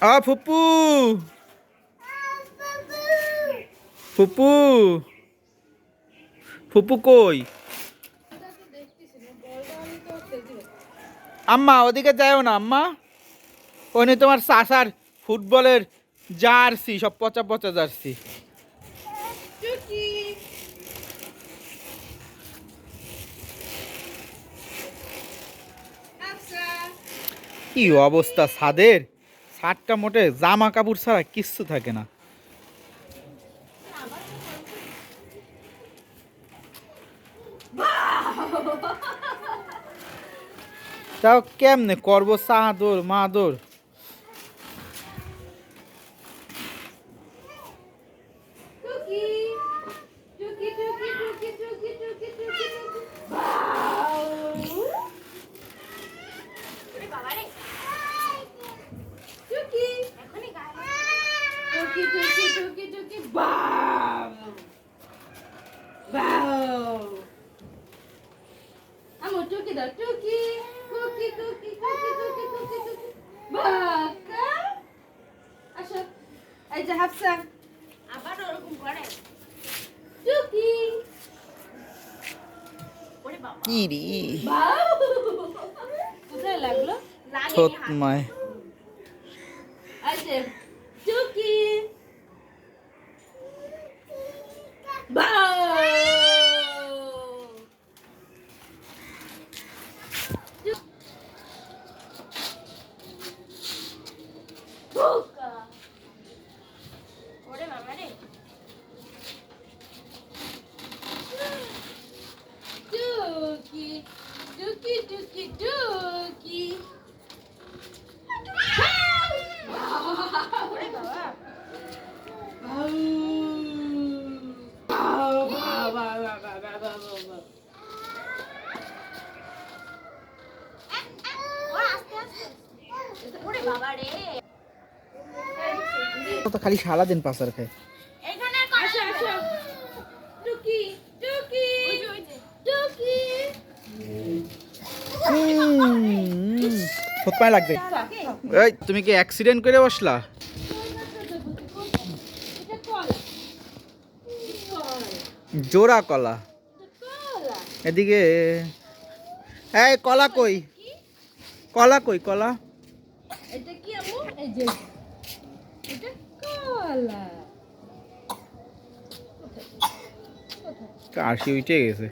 ফুপু ফুপু ফুপু কই? আম্মা ওদিকে যাও না আম্মা। ওখানে তোমার চাচার ফুটবলের জার্সি, সব পচা পচা জার্সি। কি অবস্থা ছাদের! ছাদটা মোটে জামা কাপড় ছাড়া কিচ্ছু থাকে না। তাও কেমনে করবো চাদর মাদর? কি রে কোথায় লাগলো? থতমায়। টুকি ওরে বাবা রে, টুকি টুকি টুকি টুকি ওরে বাবা, ওরে বাবা রে, তো খালি সারাদিন পাচার খায়। এখানে আসো আসো, টুকি টুকি টুকি থতমায় লাগবে। এই তুমি কি অ্যাক্সিডেন্ট করে বসলা? এটা কলা, জোড়া কলা। কলা এদিকে এই কলা কই? কলা কই কলা? এটা কি আম্মু? এই যে এটা কলা। কাশি উঠে গেছে।